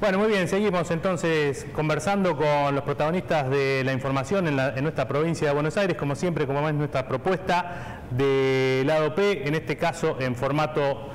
Bueno, muy bien, seguimos entonces conversando con los protagonistas de la información en nuestra provincia de Buenos Aires, como siempre, como es nuestra propuesta de lado P, en este caso en formato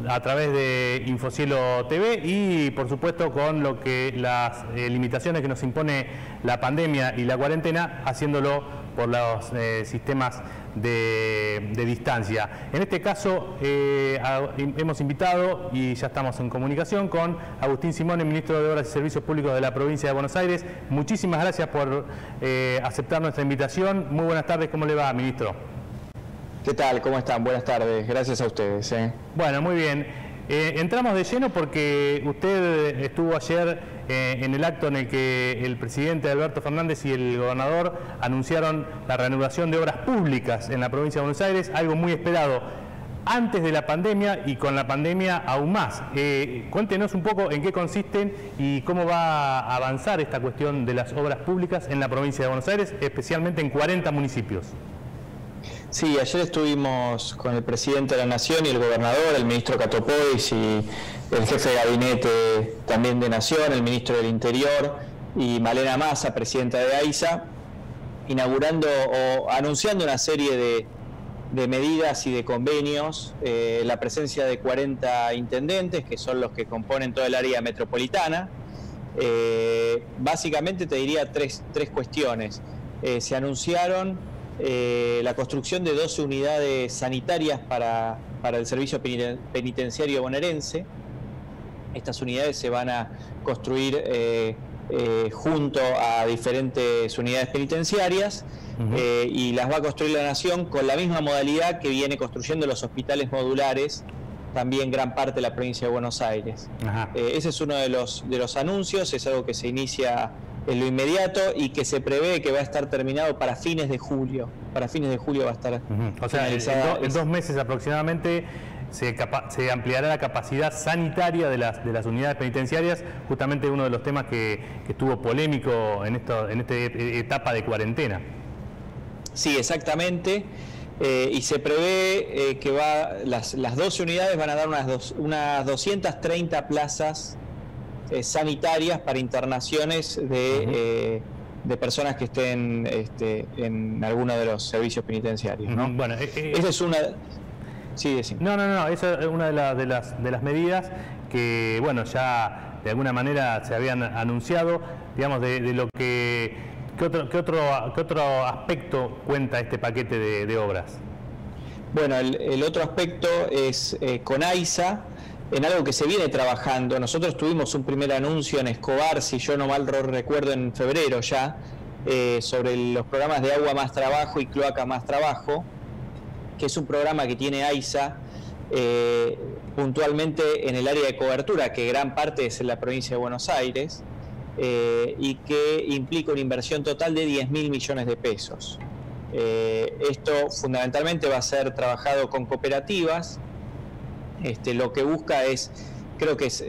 a través de Infocielo TV y por supuesto con lo que las limitaciones que nos impone la pandemia y la cuarentena, haciéndolo por los sistemas de distancia. En este caso hemos invitado y ya estamos en comunicación con Agustín Simone, ministro de Obras y Servicios Públicos de la provincia de Buenos Aires. Muchísimas gracias por aceptar nuestra invitación. Muy buenas tardes, ¿cómo le va, ministro? ¿Qué tal? ¿Cómo están? Buenas tardes. Gracias a ustedes. Bueno, muy bien. Entramos de lleno porque usted estuvo ayer en el acto en el que el presidente Alberto Fernández y el gobernador anunciaron la reanudación de obras públicas en la provincia de Buenos Aires, algo muy esperado antes de la pandemia y con la pandemia aún más. Cuéntenos un poco en qué consisten y cómo va a avanzar esta cuestión de las obras públicas en la provincia de Buenos Aires, especialmente en 40 municipios. Sí, ayer estuvimos con el presidente de la Nación y el gobernador, el ministro Catopois y el jefe de gabinete también de Nación, el ministro del Interior y Malena Massa, presidenta de AISA, inaugurando o anunciando una serie de medidas y de convenios, la presencia de 40 intendentes, que son los que componen todo el área metropolitana. Básicamente te diría tres cuestiones. Se anunciaron la construcción de 12 unidades sanitarias para el servicio penitenciario bonaerense. Estas unidades se van a construir junto a diferentes unidades penitenciarias y las va a construir la Nación con la misma modalidad que viene construyendo los hospitales modulares, también gran parte de la provincia de Buenos Aires. Ese es uno de los anuncios, es algo que se inicia en lo inmediato y que se prevé que va a estar terminado para fines de julio. Para fines de julio va a estar O sea, en 2 meses aproximadamente se ampliará la capacidad sanitaria de las unidades penitenciarias, justamente uno de los temas que estuvo polémico en esta etapa de cuarentena. Sí, exactamente. Y se prevé que las 12 unidades van a dar unas 230 plazas sanitarias para internaciones de personas que estén en alguno de los servicios penitenciarios, ¿no? Bueno, esa es una... Sí, decime. No, esa es una de las medidas que, bueno, ya de alguna manera se habían anunciado, digamos, de lo que... ¿Qué otro aspecto cuenta este paquete de obras? Bueno, el otro aspecto es con AISA, en algo que se viene trabajando. Nosotros tuvimos un primer anuncio en Escobar, si yo no mal recuerdo, en febrero ya, sobre los programas de Agua Más Trabajo y Cloaca Más Trabajo, que es un programa que tiene AISA puntualmente en el área de cobertura, que gran parte es en la provincia de Buenos Aires, y que implica una inversión total de 10.000 millones de pesos. Esto fundamentalmente va a ser trabajado con cooperativas. Lo que busca es, creo que es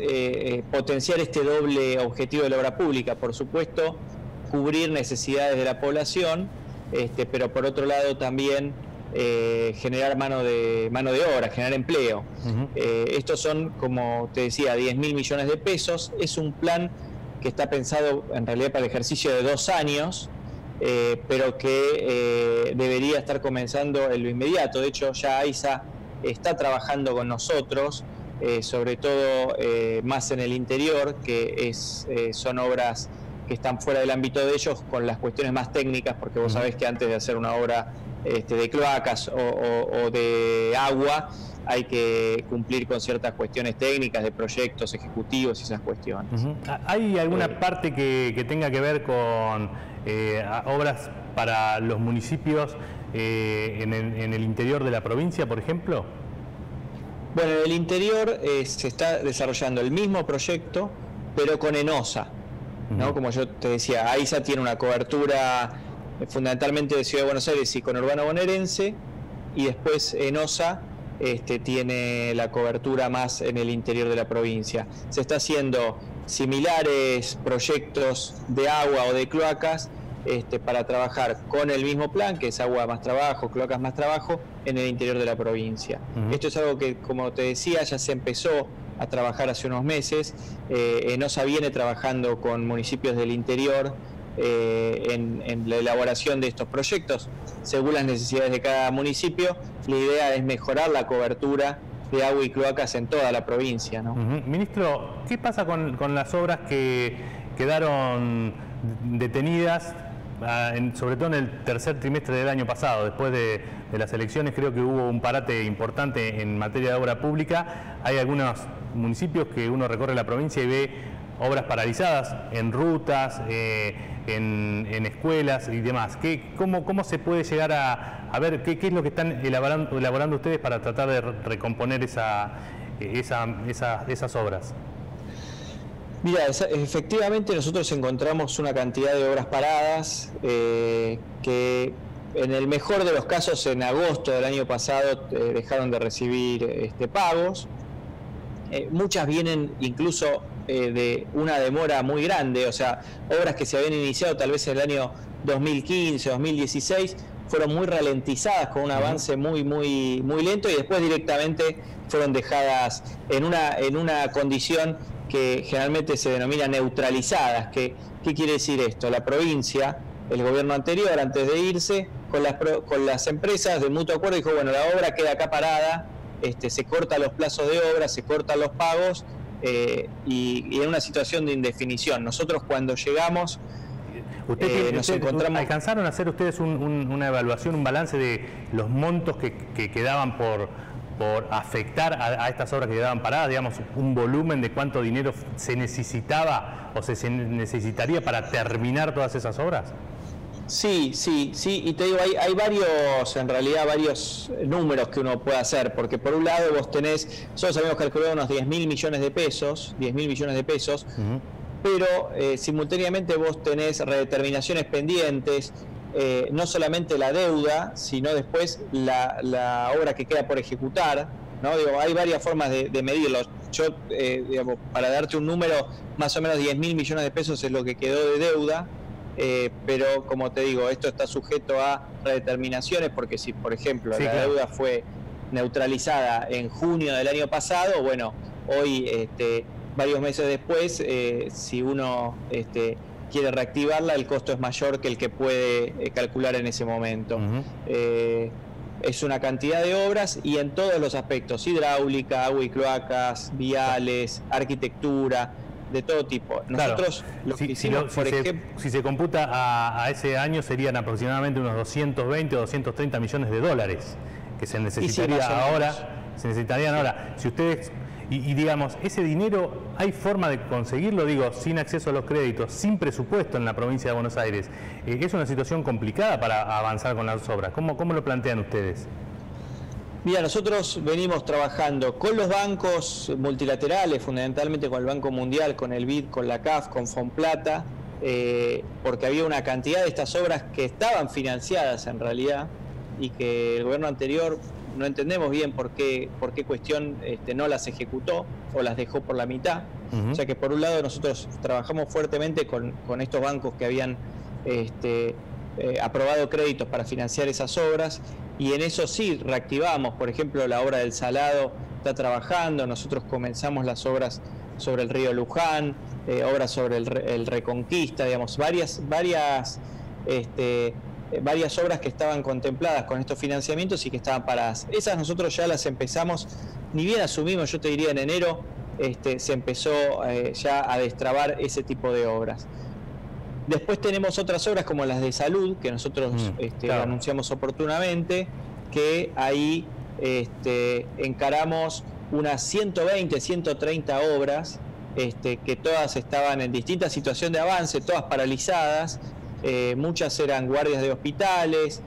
potenciar este doble objetivo de la obra pública, por supuesto, cubrir necesidades de la población, pero por otro lado también generar mano de obra, generar empleo. Estos son, como te decía, 10.000 millones de pesos. Es un plan que está pensado en realidad para el ejercicio de 2 años, pero que debería estar comenzando en lo inmediato. De hecho, ya AISA está trabajando con nosotros, sobre todo más en el interior, que son obras que están fuera del ámbito de ellos, con las cuestiones más técnicas, porque vos sabés que antes de hacer una obra de cloacas o de agua, hay que cumplir con ciertas cuestiones técnicas de proyectos ejecutivos y esas cuestiones. ¿Hay alguna parte que tenga que ver con obras para los municipios en el interior de la provincia, por ejemplo? Bueno, en el interior se está desarrollando el mismo proyecto, pero con ENOSA, ¿no? Como yo te decía, AISA tiene una cobertura fundamentalmente de Ciudad de Buenos Aires y conurbano bonaerense, y después ENOSA tiene la cobertura más en el interior de la provincia. Se está haciendo similares proyectos de agua o de cloacas para trabajar con el mismo plan, que es Agua Más Trabajo, Cloacas Más Trabajo, en el interior de la provincia. Esto es algo que, como te decía, ya se empezó a trabajar hace unos meses. ENOSA viene trabajando con municipios del interior en la elaboración de estos proyectos según las necesidades de cada municipio. La idea es mejorar la cobertura de agua y cloacas en toda la provincia, ¿no? Ministro, ¿qué pasa con las obras que quedaron detenidas, sobre todo en el tercer trimestre del año pasado? Después de las elecciones creo que hubo un parate importante en materia de obra pública. Hay algunos municipios que uno recorre la provincia y ve obras paralizadas en rutas, en escuelas y demás. ¿Cómo se puede llegar a ver qué es lo que están elaborando ustedes para tratar de recomponer esas obras? Mira, efectivamente nosotros encontramos una cantidad de obras paradas que en el mejor de los casos en agosto del año pasado dejaron de recibir pagos. Muchas vienen incluso de una demora muy grande, o sea, obras que se habían iniciado tal vez en el año 2015, 2016, fueron muy ralentizadas con un avance muy lento y después directamente fueron dejadas en una condición que generalmente se denomina neutralizadas. ¿Qué quiere decir esto? La provincia, el gobierno anterior, antes de irse, con las empresas de mutuo acuerdo dijo, bueno, la obra queda acá parada, se cortan los plazos de obra, se cortan los pagos y en una situación de indefinición. Nosotros cuando llegamos nos encontramos... ¿Alcanzaron a hacer ustedes una evaluación, un balance de los montos que quedaban por afectar a estas obras que quedaban paradas, digamos, un volumen de cuánto dinero se necesitaba o se necesitaría para terminar todas esas obras? Sí, y te digo, hay varios números que uno puede hacer, porque por un lado vos tenés, nosotros habíamos calculado unos 10.000 millones de pesos, pero simultáneamente vos tenés redeterminaciones pendientes, no solamente la deuda, sino después la obra que queda por ejecutar, ¿no? Digo, hay varias formas de medirlo. Yo, digamos, para darte un número, más o menos 10.000 millones de pesos es lo que quedó de deuda, pero como te digo, esto está sujeto a redeterminaciones, porque si, por ejemplo, la deuda fue neutralizada en junio del año pasado, bueno, hoy, varios meses después, si uno quiere reactivarla, el costo es mayor que el que puede calcular en ese momento. Es una cantidad de obras y en todos los aspectos: hidráulica, agua y cloacas, viales, arquitectura, de todo tipo. Nosotros lo que hicimos, por ejemplo... Si se computa a ese año, serían aproximadamente unos 220 o 230 millones de dólares que se necesitarían ahora. Si ustedes... Y digamos, ese dinero, ¿hay forma de conseguirlo? Digo, sin acceso a los créditos, sin presupuesto en la provincia de Buenos Aires. ¿Es una situación complicada para avanzar con las obras? ¿Cómo lo plantean ustedes? Mira, nosotros venimos trabajando con los bancos multilaterales, fundamentalmente con el Banco Mundial, con el BID, con la CAF, con Fonplata, porque había una cantidad de estas obras que estaban financiadas en realidad y que el gobierno anterior... no entendemos bien por qué cuestión no las ejecutó o las dejó por la mitad. O sea que por un lado nosotros trabajamos fuertemente con estos bancos que habían aprobado créditos para financiar esas obras, y en eso sí reactivamos. Por ejemplo, la obra del Salado está trabajando, nosotros comenzamos las obras sobre el río Luján, obras sobre el Reconquista, digamos, varias obras que estaban contempladas con estos financiamientos y que estaban paradas. Esas nosotros ya las empezamos, ni bien asumimos, yo te diría en enero, se empezó ya a destrabar ese tipo de obras. Después tenemos otras obras como las de salud, que nosotros anunciamos oportunamente, que ahí encaramos unas 120, 130 obras, que todas estaban en distintas situaciones de avance, todas paralizadas. Muchas eran guardias de hospitales,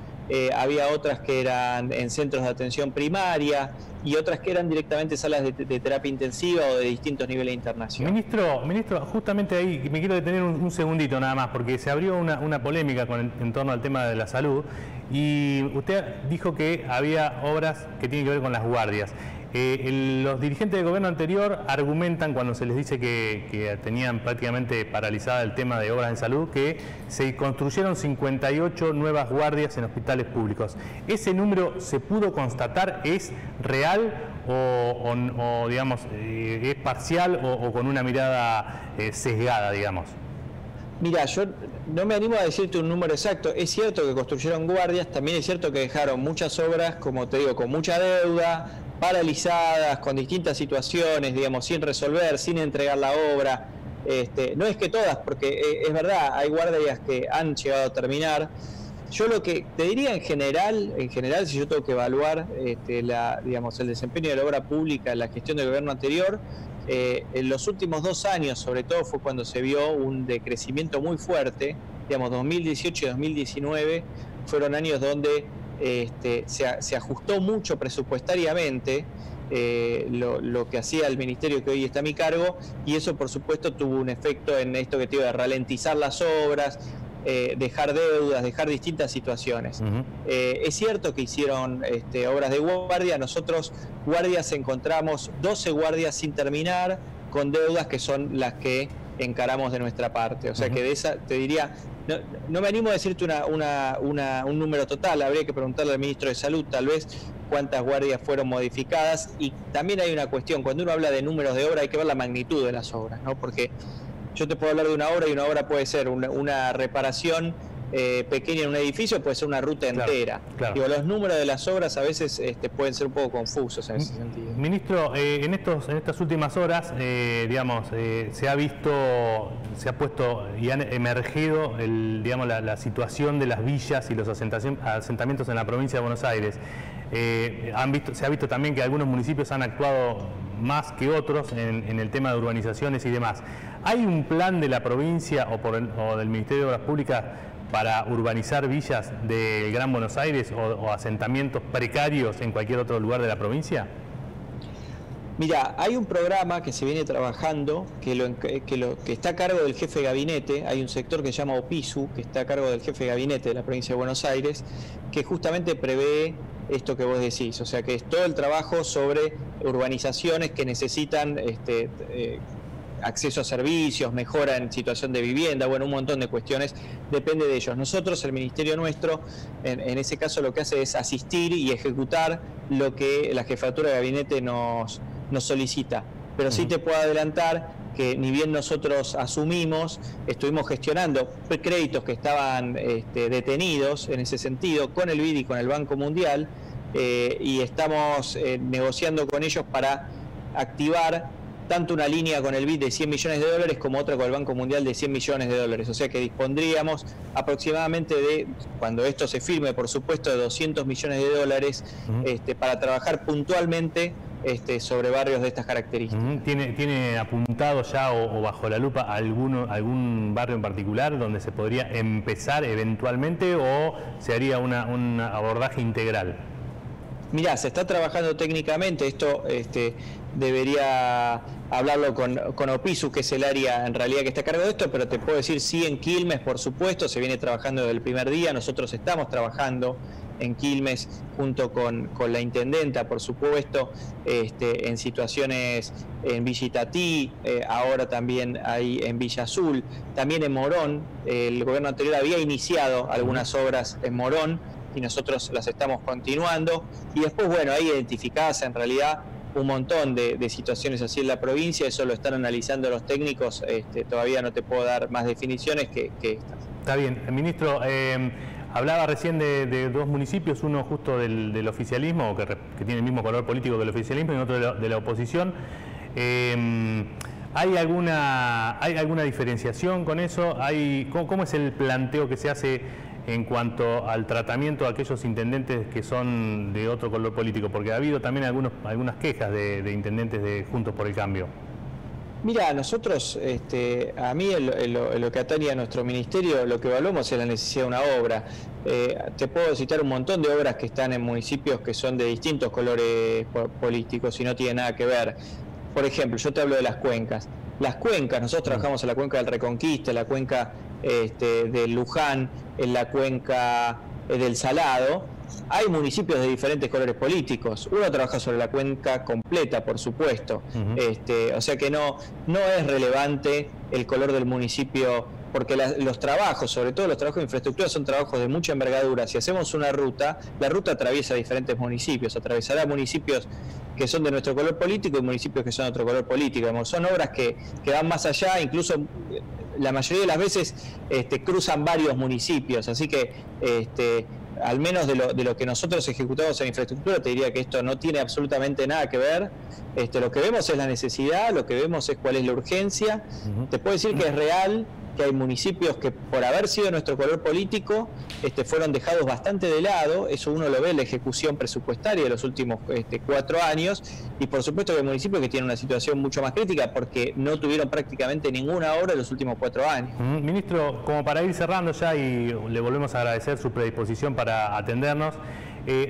había otras que eran en centros de atención primaria y otras que eran directamente salas de terapia intensiva o de distintos niveles de internación. Ministro, justamente ahí me quiero detener un segundito nada más, porque se abrió una polémica en torno al tema de la salud y usted dijo que había obras que tienen que ver con las guardias. Los dirigentes del gobierno anterior argumentan, cuando se les dice que tenían prácticamente paralizada el tema de obras en salud, que se construyeron 58 nuevas guardias en hospitales públicos. ¿Ese número se pudo constatar? ¿Es real o digamos, es parcial o con una mirada sesgada, digamos? Mira, yo no me animo a decirte un número exacto. Es cierto que construyeron guardias, también es cierto que dejaron muchas obras, como te digo, con mucha deuda, paralizadas, con distintas situaciones, digamos, sin resolver, sin entregar la obra. No es que todas, porque es verdad, hay guardias que han llegado a terminar. Yo lo que te diría en general, si yo tengo que evaluar digamos, el desempeño de la obra pública en la gestión del gobierno anterior, en los últimos 2 años, sobre todo, fue cuando se vio un decrecimiento muy fuerte. Digamos, 2018 y 2019 fueron años donde se ajustó mucho presupuestariamente lo que hacía el ministerio que hoy está a mi cargo, y eso por supuesto tuvo un efecto en esto que te digo, de ralentizar las obras, dejar deudas, dejar distintas situaciones. Es cierto que hicieron obras de guardia. Nosotros guardias encontramos 12 guardias sin terminar, con deudas que son las que encaramos de nuestra parte. O sea que de esa te diría, no me animo a decirte un número total, habría que preguntarle al ministro de Salud tal vez cuántas guardias fueron modificadas. Y también hay una cuestión, cuando uno habla de números de obra hay que ver la magnitud de las obras, ¿no? Porque yo te puedo hablar de una obra y una obra puede ser una reparación pequeña en un edificio, puede ser una ruta entera. Claro. Digo, los números de las obras a veces pueden ser un poco confusos en ese sentido. Ministro, en estas últimas horas, digamos, se ha puesto y han emergido digamos, la situación de las villas y los asentamientos en la provincia de Buenos Aires. Se ha visto también que algunos municipios han actuado más que otros en el tema de urbanizaciones y demás. ¿Hay un plan de la provincia o del Ministerio de Obras Públicas para urbanizar villas del Gran Buenos Aires o asentamientos precarios en cualquier otro lugar de la provincia? Mira, hay un programa que se viene trabajando que está a cargo del jefe de gabinete. Hay un sector que se llama OPISU, que está a cargo del jefe de gabinete de la provincia de Buenos Aires, que justamente prevé esto que vos decís, o sea que es todo el trabajo sobre urbanizaciones que necesitan acceso a servicios, mejora en situación de vivienda, bueno, un montón de cuestiones, depende de ellos. Nosotros, el ministerio nuestro, en ese caso lo que hace es asistir y ejecutar lo que la jefatura de gabinete nos solicita. Pero sí te puedo adelantar que ni bien nosotros asumimos, estuvimos gestionando créditos que estaban detenidos en ese sentido con el BID y con el Banco Mundial, y estamos negociando con ellos para activar tanto una línea con el BID de 100 millones de dólares como otra con el Banco Mundial de 100 millones de dólares. O sea que dispondríamos aproximadamente de, cuando esto se firme, por supuesto, de 200 millones de dólares para trabajar puntualmente sobre barrios de estas características. ¿Tiene apuntado ya o bajo la lupa algún barrio en particular donde se podría empezar eventualmente o se haría un abordaje integral? Mirá, se está trabajando técnicamente, esto debería hablarlo con OPISU, que es el área en realidad que está a cargo de esto, pero te puedo decir sí en Quilmes, por supuesto, se viene trabajando desde el primer día. Nosotros estamos trabajando en Quilmes junto con la intendenta, por supuesto, en situaciones en Villa Itatí, ahora también hay en Villa Azul, también en Morón. El gobierno anterior había iniciado algunas obras en Morón y nosotros las estamos continuando. Y después, bueno, hay identificadas en realidad un montón de situaciones así en la provincia, eso lo están analizando los técnicos, todavía no te puedo dar más definiciones que estas. Está bien, ministro, hablaba recién de 2 municipios, uno justo del oficialismo, que tiene el mismo color político que el oficialismo, y otro de la oposición. ¿Hay alguna diferenciación con eso? ¿Cómo es el planteo que se hace en cuanto al tratamiento de aquellos intendentes que son de otro color político? Porque ha habido también algunas quejas de intendentes de Juntos por el Cambio. Mira, nosotros, a mí en lo que atañe a nuestro ministerio, lo que evaluamos es la necesidad de una obra. Te puedo citar un montón de obras que están en municipios que son de distintos colores políticos y no tienen nada que ver. Por ejemplo, yo te hablo de las cuencas. Las cuencas, nosotros trabajamos en la cuenca del Reconquista, en la cuenca del Luján, en la cuenca del Salado. Hay municipios de diferentes colores políticos. Uno trabaja sobre la cuenca completa, por supuesto. O sea que no es relevante el color del municipio porque los trabajos, sobre todo los trabajos de infraestructura, son trabajos de mucha envergadura. Si hacemos una ruta, la ruta atraviesa diferentes municipios, atravesará municipios que son de nuestro color político y municipios que son de otro color político. Son obras que van más allá, incluso la mayoría de las veces cruzan varios municipios, así que al menos de lo que nosotros ejecutamos en infraestructura, te diría que esto no tiene absolutamente nada que ver. Lo que vemos es la necesidad, lo que vemos es cuál es la urgencia. Te puedo decir que es real, que hay municipios que por haber sido nuestro color político fueron dejados bastante de lado. Eso uno lo ve en la ejecución presupuestaria de los últimos 4 años, y por supuesto que hay municipios que tienen una situación mucho más crítica porque no tuvieron prácticamente ninguna obra en los últimos 4 años. Ministro, como para ir cerrando ya, y le volvemos a agradecer su predisposición para atendernos,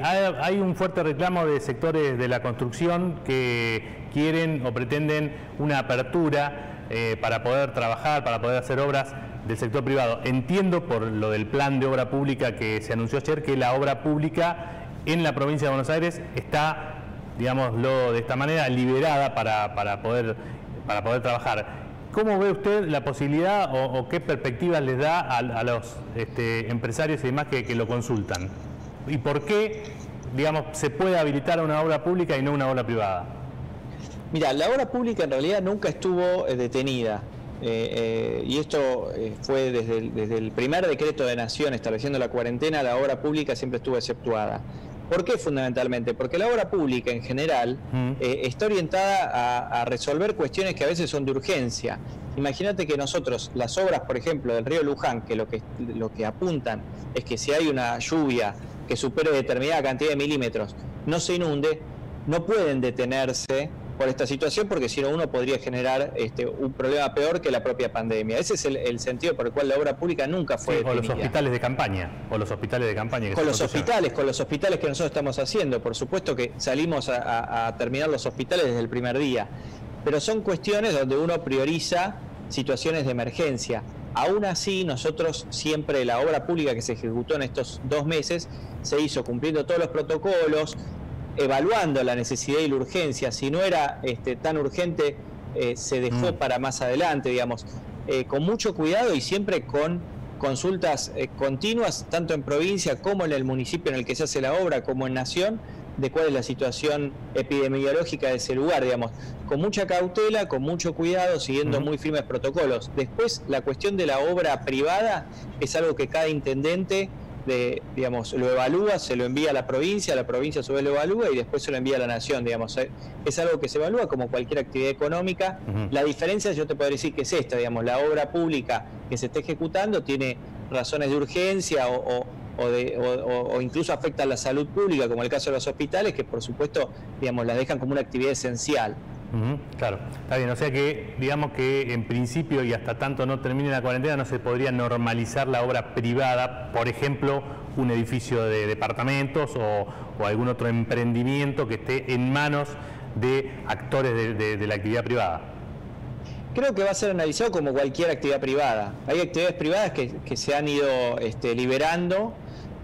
hay un fuerte reclamo de sectores de la construcción que quieren o pretenden una apertura para poder trabajar, para poder hacer obras del sector privado. Entiendo por lo del plan de obra pública que se anunció ayer que la obra pública en la provincia de Buenos Aires está, digámoslo de esta manera, liberada para poder trabajar. ¿Cómo ve usted la posibilidad o qué perspectivas les da a los empresarios y demás que lo consultan? ¿Y por qué, se puede habilitar una obra pública y no una obra privada? Mira, la obra pública en realidad nunca estuvo detenida, y esto fue desde el primer decreto de Nación estableciendo la cuarentena. La obra pública siempre estuvo exceptuada. ¿Por qué fundamentalmente? Porque la obra pública en general está orientada a resolver cuestiones que a veces son de urgencia. Imagínate que nosotros, las obras, por ejemplo, del río Luján, que lo que apuntan es que si hay una lluvia que supere determinada cantidad de milímetros, no se inunde, no pueden detenerse por esta situación, porque si no uno podría generar un problema peor que la propia pandemia. Ese es el sentido por el cual la obra pública nunca fue detenida. O los hospitales de campaña, con los hospitales que nosotros estamos haciendo. Por supuesto que salimos a terminar los hospitales desde el primer día, pero son cuestiones donde uno prioriza situaciones de emergencia. Aún así, nosotros siempre, la obra pública que se ejecutó en estos 2 meses se hizo cumpliendo todos los protocolos, evaluando la necesidad y la urgencia. Si no era tan urgente, se dejó para más adelante, con mucho cuidado y siempre con consultas continuas, tanto en provincia como en el municipio en el que se hace la obra, como en Nación, de cuál es la situación epidemiológica de ese lugar, con mucha cautela, con mucho cuidado, siguiendo muy firmes protocolos. Después, la cuestión de la obra privada es algo que cada intendente lo evalúa, se lo envía a la provincia a su vez lo evalúa y después se lo envía a la Nación, es algo que se evalúa como cualquier actividad económica. La diferencia, yo te podría decir que es esta, la obra pública que se está ejecutando tiene razones de urgencia o incluso afecta a la salud pública, como el caso de los hospitales, que por supuesto, las dejan como una actividad esencial. Claro, está bien, o sea que que en principio y hasta tanto no termine la cuarentena no se podría normalizar la obra privada, por ejemplo, un edificio de departamentos o algún otro emprendimiento que esté en manos de actores de la actividad privada. Creo que va a ser analizado como cualquier actividad privada. Hay actividades privadas que se han ido liberando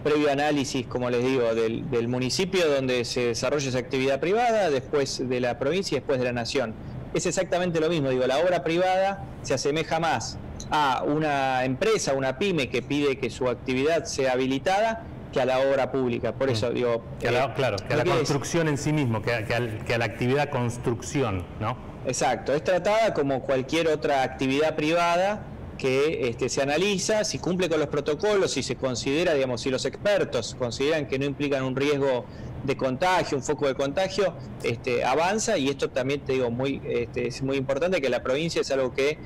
previo análisis, como les digo, del municipio donde se desarrolla esa actividad privada, después de la provincia y después de la Nación. Es exactamente lo mismo, la obra privada se asemeja más a una empresa, una pyme que pide que su actividad sea habilitada, que a la obra pública. Por eso que a la construcción en sí mismo, que a la actividad construcción, ¿no? Exacto, es tratada como cualquier otra actividad privada que se analiza si cumple con los protocolos, si se considera, si los expertos consideran que no implican un riesgo de contagio, un foco de contagio, avanza. Y esto también te digo, es muy importante, que la provincia es algo que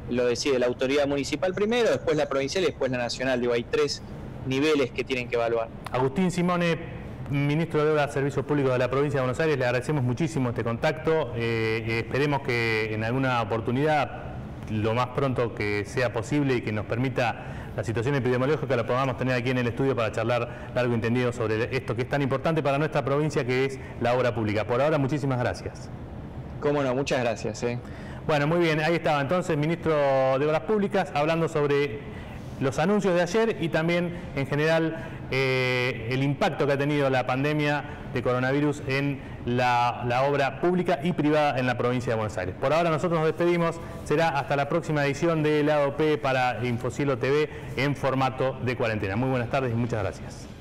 lo decide la autoridad municipal primero, después la provincial y después la nacional. Hay 3 niveles que tienen que evaluar. Agustín Simone, ministro de Obras y Servicios Públicos de la provincia de Buenos Aires, le agradecemos muchísimo este contacto. Esperemos que en alguna oportunidad, lo más pronto que sea posible y que nos permita la situación epidemiológica, la podamos tener aquí en el estudio para charlar largo y entendido sobre esto que es tan importante para nuestra provincia, que es la obra pública. Por ahora, muchísimas gracias. Cómo no, muchas gracias. Bueno, muy bien, ahí estaba entonces el ministro de Obras Públicas hablando sobre los anuncios de ayer y también en general el impacto que ha tenido la pandemia de coronavirus en la obra pública y privada en la provincia de Buenos Aires. Por ahora nosotros nos despedimos, será hasta la próxima edición de Lado P para Infocielo TV en formato de cuarentena. Muy buenas tardes y muchas gracias.